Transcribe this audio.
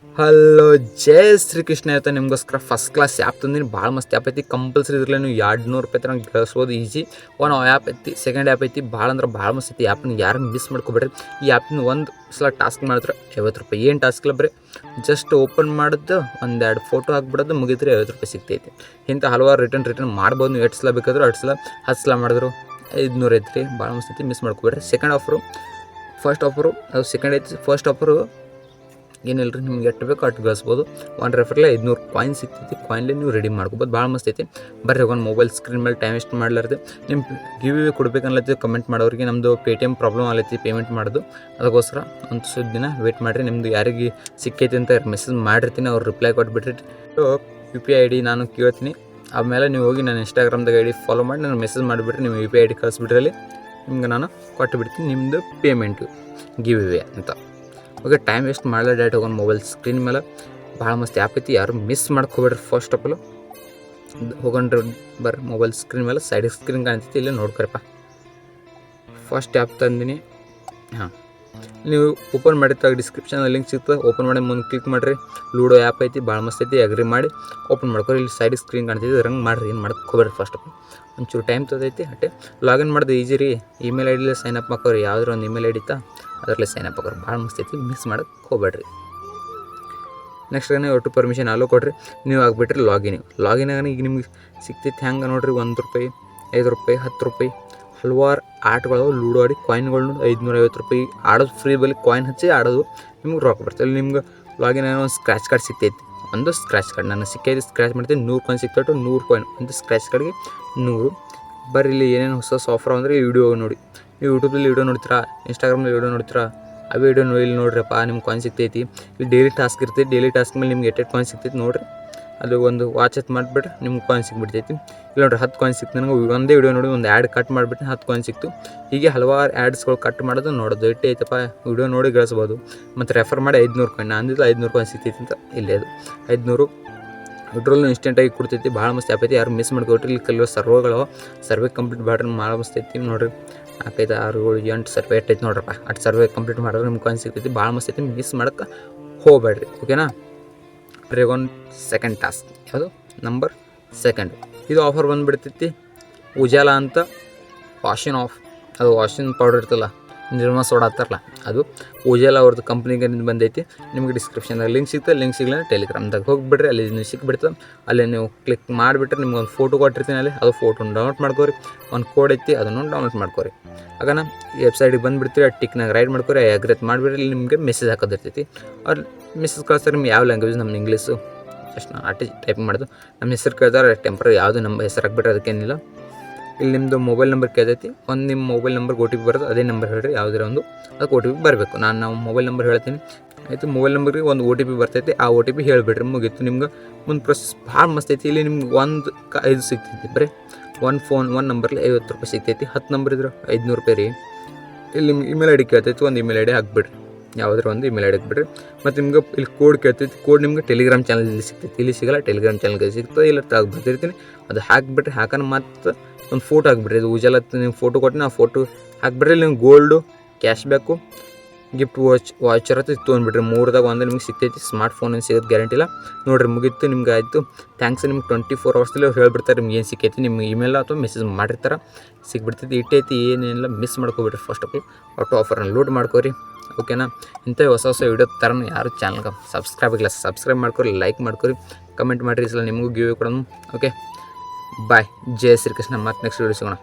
Hello ಜೈ ಶ್ರೀಕೃಷ್ಣ. ಇವತ್ತು ನಿಮಗೋಸ್ಕರ first class app ತಂದಿನಿ. ಭಾಳ ಮಸ್ತ್ ಆ್ಯಪ್ ಐತಿ. ಕಂಪಲ್ಸರಿ ಇದ್ರಲ್ಲ ನೀವು 200 ರೂಪಾಯಿ ತನಕ ಗಳಿಸ್ಬೋದು ಈಜಿ. ಒಂದು ಆ್ಯಪ್ ಐತಿ, ಸೆಕೆಂಡ್ ಆ್ಯಪ್ ಐತಿ. ಭಾಳ ಅಂದ್ರೆ ಭಾಳ ಮಸ್ತ್ ಐತಿ. ಆ್ಯಪ್ನ ಯಾರು ಮಿಸ್ ಮಾಡ್ಕೊಬೇಡ್ರಿ. ಈ ಆ್ಯಪ್ನ ಒಂದು ಸಲ ಟಾಸ್ಕ್ ಮಾಡಿದ್ರೆ 50 ರೂಪಾಯಿ. ಏನು ಟಾಸ್ಕ್ ಇಲ್ಲ, ಬರೀ ಜಸ್ಟ್ ಓಪನ್ ಮಾಡಿದ್ದು ಒಂದೆರಡು ಫೋಟೋ ಹಾಕ್ಬಿಡೋದು ಮುಗಿದ್ರೆ 50 ರೂಪಾಯಿ ಸಿಗ್ತೈತಿ. ಇಂಥ ಹಲವಾರು ರಿಟರ್ನ್ ಮಾಡ್ಬೋದು. ನೀವು 8 ಸಲ ಬೇಕಾದರೂ 8 ಸಲ 10 ಸಲ ಮಾಡಿದ್ರು 500 ಐತ್ರಿ. ಭಾಳ ಮಸ್ತ್ ಐತಿ, ಮಿಸ್ ಮಾಡ್ಕೊಬೇಡ್ರಿ. ಸೆಕೆಂಡ್ ಆಫರು, ಫಸ್ಟ್ ಆಫರು ಅದು ಸೆಕೆಂಡ್ ಐತಿ. ಫಸ್ಟ್ ಆಫರು ಏನಿಲ್ಲ ರೀ, ನಿಮ್ಗೆ ಎಷ್ಟು ಬೇಕೋ ಅಷ್ಟು ಗಳಿಸ್ಬೋದು. ಒಂದು ರೆಫರ್ಲೆ 500 ಕಾಯಿನ್ ಸಿಗ್ತೈತಿ. ಕಾಯಿನ್ಲಿ ನೀವು ರೆಡಿ ಮಾಡ್ಕೊಬೋದು. ಭಾಳ ಮಸ್ತ್ ಐತಿ. ಬರ್ರಿ ಒಂದು ಮೊಬೈಲ್ ಸ್ಕ್ರೀನ್ ಮೇಲೆ ಟೈಮ್ ವೇಸ್ಟ್ ಮಾಡ್ಲಾರ್ದು ನಿಮ್ಮ ಗಿವ್ ಕೊಡ್ಬೇಕನ್ಲತ್ತಿ ಕಮೆಂಟ್ ಮಾಡೋರಿಗೆ. ನಮ್ಮದು ಪೇಟಿಎಮ್ ಪ್ರಾಬ್ಲಮ್ ಆಗಲೈತಿ ಪೇಮೆಂಟ್ ಮಾಡೋದು. ಅದಕ್ಕೋಸ್ಕರ ಒಂದು ಸ್ವಲ್ಪ ದಿನ ವೇಟ್ ಮಾಡಿರಿ. ನಿಮ್ಮದು ಯಾರಿಗೆ ಸಿಕ್ಕೈತಿ ಅಂತ ಮೆಸೇಜ್ ಮಾಡಿರ್ತೀನಿ, ಅವ್ರು ರಿಪ್ಲೈ ಕೊಟ್ಬಿಟ್ರಿ. UPI ID ನಾನು ಕೇಳ್ತೀನಿ. ಆಮೇಲೆ ನೀವು ಹೋಗಿ ನನ್ನ ಇನ್ಸ್ಟಾಗ್ರಾಮ್ದಾಗ ID ಫಾಲೋ ಮಾಡಿ ನಾನು ಮೆಸೇಜ್ ಮಾಡಿಬಿಟ್ರಿ. ನೀವು UPI ID ಕಳಿಸ್ಬಿಟ್ರಿ. ಅಲ್ಲಿ ನಿಮ್ಗೆ ನಾನು ಕೊಟ್ಟುಬಿಡ್ತೀನಿ ನಿಮ್ಮದು ಪೇಮೆಂಟು ಗಿವ್ ಇವೇ ಅಂತ. ಓಕೆ, ಟೈಮ್ ವೇಸ್ಟ್ ಮಾಡಲ್ಲ, ಡೈರೆಕ್ಟ್ ಹೋಗೋಣ ಮೊಬೈಲ್ ಸ್ಕ್ರೀನ್ ಮೇಲೆ. ಭಾಳ ಮಸ್ತ್ ಆ್ಯಪ್ ಐತಿ, ಯಾರು ಮಿಸ್ ಮಾಡ್ಕೊಬೇಡ್ರಿ. ಫಸ್ಟ್ ಆಫ್ ಆಲ್ ಹೋಗೊಂಡ್ರಿ ಬರ್ರಿ ಮೊಬೈಲ್ ಸ್ಕ್ರೀನ್ ಮೇಲೆ ಸೈಡ್ ಸ್ಕ್ರೀನ್ ಕಾಣ್ತೈತಿ, ಇಲ್ಲೇ ನೋಡ್ಕೊರಪ್ಪ. ಫಸ್ಟ್ ಆ್ಯಪ್ ತಂದಿನಿ. ಹಾಂ, ನೀವು ಓಪನ್ ಮಾಡಿರ್ತಾಗ ಡಿಸ್ಕ್ರಿಪ್ಷನಲ್ಲಿ ಲಿಂಕ್ ಸಿಗ್ತದೆ. ಓಪನ್ ಮಾಡಿ ಮುಂದೆ ಕ್ಲಿಕ್ ಮಾಡಿರಿ. ಲೂಡೋ ಆ್ಯಪ್ ಐತಿ, ಭಾಳ ಮಸ್ತ್ ಐತಿ. ಅಗ್ರಿ ಮಾಡಿ ಓಪನ್ ಮಾಡ್ಕೊರಿ. ಇಲ್ಲಿ ಸೈಡ್ ಸ್ಕ್ರೀನ್ ಕಾಣ್ತೈತಿ, ರಂಗ್ ಮಾಡಿರಿ. ಏನು ಮಾಡ್ಕೋಬೇಡ್ರಿ. ಫಸ್ಟ್ ಆಫ್ ಆಲ್ ಒಂಚೂರು ಟೈಮ್ ತೊಗೊತೈತಿ ಅಷ್ಟೇ. ಲಾಗಿನ್ ಮಾಡೋದು ಈಜಿ ರೀ. ಇಮೇಲ್ ಐಡಿಲೇ ಸೈನ್ ಅಪ್ ಹಾಕೋರಿ. ಯಾವ್ದಾರು ಒಂದು ಇಮೇಲ್ ಐಡಿ ಇತ್ತಾ ಅದರಲ್ಲೇ ಸೈನ್ ಅಪ್ ಹಾಕೋರಿ. ಭಾಳ ಮಸ್ತ್ ಐತಿ, ಮಿಸ್ ಮಾಡೋಕ್ಕೆ ಹೋಗ್ಬೇಡ್ರಿ. ನೆಕ್ಸ್ಟ್ ನೀವು ಒಟ್ಟು ಪರ್ಮಿಷನ್ ಅಲೋ ಕೊಡ್ರಿ. ನೀವು ಆಗಿಬಿಟ್ರಿ ಲಾಗಿನ್ ಆಗ ಈಗ ನಿಮ್ಗೆ ಸಿಗ್ತೈತಿ. ಹೆಂಗೆ ನೋಡಿರಿ, 1 ರೂಪಾಯಿ, 5 ರೂಪಾಯಿ, 10 ರೂಪಾಯಿ ಹಲವಾರು ಆಟಗಳು ಲೂಡೋ ಆಡಿ ಕಾಯಿನ್ಗಳನ್ನ 550 ರೂಪಾಯಿ ಆಡೋದು ಫ್ರೀ. ಬಲ್ಲಿ ಕಾಯಿನ್ ಹಚ್ಚಿ ಆಡೋದು ನಿಮ್ಗೆ ರೊಕ್ಕ ಬರ್ತದೆ. ಅಲ್ಲಿ ನಿಮ್ಗೆ ಲಾಗಿನ್ ಏನೋ ಒಂದು ಸ್ಕ್ರ್ಯಾಚ್ ಕಾರ್ಡ್ ಸಿಗ್ತೈತಿ. ಒಂದು ಸ್ಕ್ರ್ಯಾಚ್ ಕಾರ್ಡ್ ನನಗೆ ಸಿಕ್ಕೈತಿ. ಸ್ಕ್ರ್ಯಾಚ್ ಮಾಡ್ತೀನಿ. 100 ಕಾಯಿನ್ ಸಿಗ್ತೈತೆ. 100 ಕಾಯಿನ್ ಒಂದು ಸ್ಕ್ರ್ಯಾಚ್ ಕಾರ್ಡ್ಗೆ 100. ಬರ್ರಿ ಇಲ್ಲಿ ಏನೇನು ಹೊಸ ಆಫರ್ ಅಂದರೆ ವಿಡಿಯೋ ನೋಡಿ. ನೀವು ಯೂಟ್ಯೂಬಲ್ಲಿ ವಿಡಿಯೋ ನೋಡ್ತೀರಾ, ಇನ್ಸ್ಟಾಗ್ರಾಮಲ್ಲಿ ವಿಡಿಯೋ ನೋಡ್ತೀರಾ, ಆ ವಿಡಿಯೋ ಇಲ್ಲಿ ನೋಡ್ರಿಪ್ಪ. ನಿಮ್ಗೆ ಕಾಯಿನ್ ಸಿಗ್ತೈತಿ. ಇಲ್ಲಿ ಡೈಲಿ ಟಾಸ್ಕ್ ಇರ್ತೈತಿ. ಡೈಲಿ ಟಾಸ್ಕ್ ಮೇಲೆ ನಿಮ್ಗೆ 8 ಕಾಯಿನ್ ಸಿಗ್ತೈತಿ ನೋಡಿರಿ. ಅದು ಒಂದು ವಾಚ್ ಎತ್ ಮಾಡಿಬಿಟ್ರೆ ನಿಮ್ಗೆ ಕಾಯಿನ್ ಸಿಗ್ಬಿಡ್ತೈತಿ. ಇಲ್ಲ ನೋಡಿರಿ 10 ಕಾಯಿನ್ ಸಿಕ್ತು. ನನಗೆ ಒಂದೇ ವಿಡಿಯೋ ನೋಡಿ ಒಂದು ಆ್ಯಡ್ ಕಟ್ ಮಾಡಿಬಿಟ್ಟು 10 ಕಾಯಿನ್ ಸಿಕ್ತು. ಹೀಗೆ ಹಲವಾರು ಆ್ಯಡ್ಸ್ಗಳು ಕಟ್ ಮಾಡೋದು ನೋಡೋದು. ಇಟ್ಟೆ ಐತಪ್ಪ, ವಿಡಿಯೋ ನೋಡಿ ಗಳಿಸ್ಬೋದು. ಮತ್ತು ರೆಫರ್ ಮಾಡಿ 500 ಕಾಯಿನ್. ನಾನು ಅಂದಿದ್ದು 500 ಕಾಯಿನ್ ಸಿಗ್ತೈತಿ ಅಂತ. ಇಲ್ಲೇ ಅದು 500 ವಿಡ್ರೋಲ್ನು ಇನ್ಸ್ಟೆಂಟಾಗಿ ಕೊಡ್ತೈತಿ. ಭಾಳ ಮಸ್ತ್ ಆ್ಯಪ್ ಐತಿ, ಯಾರು ಮಿಸ್ ಮಾಡ್ಕೊಟ್ರಿ. ಇಲ್ಲಿ ಕೆಲವು ಸರ್ವೆ ಕಂಪ್ಲೀಟ್ ಮಾಡ್ರಿ. ಭಾಳ ಮಸ್ತ್ ಐತಿ ನೋಡಿರಿ. 4, 5, 6, 7, 8 ಸರ್ವೆ ಐತಿ ನೋಡ್ರಪ್ಪ. 8 ಸರ್ವೆ ಕಂಪ್ಲೀಟ್ ಮಾಡಿದ್ರೆ ನಿಮ್ಗೆ ಕಾಯಿನ್ ಸಿಗ್ತೈತಿ. ಭಾಳ ಮಸ್ತ್ ಐತಿ, ಮಿಸ್ ಮಾಡೋಕ್ಕೆ ಹೋಗಬೇಡ್ರಿ. ಓಕೆನಾ? ಡ್ರ್ಯಾಗನ್ ಸೆಕೆಂಡ್ ಟಾಸ್ಕ್ ಯಾವುದು ನಂಬರ್ 2. ಇದು ಆಫರ್ ಬಂದುಬಿಡ್ತೈತಿ. ಉಜಾಲ ಅಂತ ವಾಷಿನ್ ಅದು ವಾಷಿನ್ ಪೌಡರ್ ಇರ್ತಲ್ಲ, ನಿರ್ಮಾ ಸೋಡಾ ಅಂತಾರಲ್ಲ, ಅದು ಉಜಾಲ ಅವ್ರದ್ದು ಕಂಪ್ನಿಗೆ ಬಂದೈತಿ. ನಿಮಗೆ ಡಿಸ್ಕ್ರಿಪ್ಷನ್ದಾಗ ಲಿಂಕ್ ಸಿಗ್ತದೆ. ಲಿಂಕ್ ಸಿಗಲಿಲ್ಲ ಟೆಲಿಗ್ರಾಮ್ದಾಗ ಹೋಗಿಬಿಡ್ರಿ, ಅಲ್ಲಿ ನೀವು ಸಿಕ್ಬಿಡ್ತದೆ. ಅಲ್ಲಿ ನೀವು ಕ್ಲಿಕ್ ಮಾಡಿಬಿಟ್ರೆ ನಿಮ್ಗೆ ಒಂದು ಫೋಟೋ ಕೊಟ್ಟಿರ್ತೀನಿ. ಅಲ್ಲಿ ಅದು ಫೋಟೋನ ಡೌನ್ಲೋಡ್ ಮಾಡ್ಕೋರಿ. ಒಂದು ಕೋಡ್ ಐತಿ, ಅದನ್ನು ಡೌನ್ಲೋಡ್ ಮಾಡ್ಕೋರಿ. ಆಗ ಈ ವೆಬ್ಸೈಟಿಗೆ ಬಂದುಬಿಡ್ತೀವಿ. ಆ ಟಿಕ್ನಾಗ ರೈಡ್ ಮಾಡ್ಕೋರಿ. ಅಗ್ರೆತ್ ಮಾಡಿಬಿಡ್ರಿ. ಇಲ್ಲಿ ನಿಮಗೆ ಮೆಸೇಜ್ ಹಾಕೋದಿರ್ತೈತಿ. ಅವ್ರು ಮೆಸೇಜ್ ಕಳಿಸ್ತಾರೆ. ನಿಮ್ಗೆ ಯಾವ ಲ್ಯಾಂಗ್ವೇಜ್, ನಮ್ಮ ಇಂಗ್ಲೀಷು ಜಸ್ಟ್ ನಾನು ಟೈಪಿಂಗ್ ಮಾಡೋದು. ನಮ್ಮ ಹೆಸರು ಕೇಳ್ತಾರೆ. ಟೆಂಪ್ರರಿ ಯಾವುದು ನಮ್ಮ ಹೆಸರು ಹಾಕ್ಬಿಟ್ರೆ ಅದಕ್ಕೇನಿಲ್ಲ. ಇಲ್ಲಿ ನಿಮ್ಮದು ಮೊಬೈಲ್ ನಂಬರ್ ಕೇಳ್ತೈತಿ. ಒಂದು ನಿಮ್ಮ ಮೊಬೈಲ್ ನಂಬರ್ಗೆ OTP ಬರೋದು. ಅದೇ ನಂಬರ್ ಹೇಳ್ರಿ, ಯಾವುದೇ ಒಂದು ಅದಕ್ಕೆ OTP ಬರಬೇಕು. ನಾವು ಮೊಬೈಲ್ ನಂಬರ್ ಹೇಳ್ತೀನಿ. ಆಯಿತು, ಮೊಬೈಲ್ ನಂಬರ್ಗೆ ಒಂದು OTP ಬರ್ತೈತಿ. ಆ OTP ಹೇಳಿಬಿಡ್ರಿ, ಮುಗೀತು. ನಿಮ್ಗೆ ಮುಂದೆ ಪ್ರೊಸೆಸ್ ಭಾಳ ಮಸ್ತ್ ಐತಿ. ಇಲ್ಲಿ ನಿಮ್ಗೆ 5 ಸಿಗ್ತೈತಿ. ಬರೀ ಒಂದು ನಂಬರ್ಲಿ 50 ರೂಪಾಯಿ ಸಿಗ್ತೈತಿ. 10 ನಂಬರ್ ಇದ್ರೆ 500 ರೂಪಾಯಿ ರೀ. ಇಲ್ಲಿ ನಿಮ್ಗೆ ಇಮೇಲ್ ID ಕೇಳ್ತೈತಿ. ಒಂದು ಇಮೇಲ್ ID ಹಾಕ್ಬಿಡ್ರಿ, ಯಾವುದಾದ್ರು ಒಂದು ಇಮೇಲ್ ID ಹಾಕ್ಬಿಡ್ರಿ. ಮತ್ತು ನಿಮ್ಗೆ ಇಲ್ಲಿ ಕೋಡ್ ಕೇಳ್ತೈತಿ. ಕೋಡ್ ನಿಮ್ಗೆ ಟೆಲಿಗ್ರಾಮ್ ಚಾನಲಲ್ಲಿ ಸಿಗ್ತೈತಿ. ಇಲ್ಲಿ ಸಿಗಲ್ಲ, ಟೆಲಿಗ್ರಾಮ್ ಚಾನಲ್ಗೆ ಸಿಗ್ತದೆ. ಇಲ್ಲ ತಾಗ ಬರ್ತಿರ್ತೀನಿ, ಅದು ಹಾಕಿಬಿಟ್ರಿ. ಹಾಕೋಣ ಮತ್ತು ಒಂದು ಫೋಟೋ ಹಾಕ್ಬಿಡ್ರಿ. ಇದು ಉಜಾಲ ನೀವು ಫೋಟೋ ಕೊಟ್ಟು ಆ ಫೋಟೋ ಹಾಕ್ಬಿಡ್ರಿ. ಇಲ್ಲಿ ನಿಮ್ಗೆ gold, cash back, gift voucher ಅಂತ ತೊಗೊಂಡ್ಬಿಡ್ರಿ. 3ದಾಗ ಒಂದು ನಿಮ್ಗೆ ಸಿಗ್ತೈತಿ. ಸ್ಮಾರ್ಟ್ ಫೋನ್ ಏನು ಸಿಗೋದು ಗ್ಯಾರಂಟಿ ಇಲ್ಲ. ನೋಡಿರಿ, ಮುಗೀತು. ನಿಮ್ಗೆ ಆಯಿತು. ಥ್ಯಾಂಕ್ಸ್. ನಿಮ್ಗೆ 24 ಅವರ್ಸಲ್ಲಿ ಅವ್ರು ಹೇಳ್ಬಿಡ್ತಾರೆ ನಿಮ್ಗೆ ಏನು ಸಿಕ್ಕೈತಿ. ನಿಮ್ಗೆ ಇಮೇಲ್ ಅಥವಾ ಮೆಸೇಜ್ ಮಾಡಿರ್ತಾರೆ, ಸಿಗ್ಬಿಡ್ತೈತಿ. ಇಟ್ಟೈತಿ, ಏನೇನಿಲ್ಲ ಮಿಸ್ ಮಾಡ್ಕೊಬಿಡ್ರಿ. ಫಸ್ಟ್ ಆಫ್ ಆಲ್ ಒಟ್ಟು ಆಫರ್ನ ಲೂಟ್ ಮಾಡ್ಕೊರಿ. ಓಕೆನಾ? ಇಂಥ ಹೊಸ ವಿಡಿಯೋ ಥರ ಯಾರು ಚಾನಲ್ಗೆ ಸಬ್ಸ್ಕ್ರೈಬ್ ಆಗಿಲ್ಲ, ಸಬ್ಸ್ಕ್ರೈಬ್ ಮಾಡ್ಕೊರಿ, ಲೈಕ್ ಮಾಡ್ಕೊರಿ, ಕಮೆಂಟ್ ಮಾಡಿರಿ. ಈ ಸಲ ನಿಮಗೂ ಗಿವ್ ಕೊಡೋಣ. ಓಕೆ, ಬಾಯ್. ಜೈ ಶ್ರೀಕೃಷ್ಣ. ಮತ್ತೆ ನೆಕ್ಸ್ಟ್ ವಿಡಿಯೋ ಸಿಗೋಣ.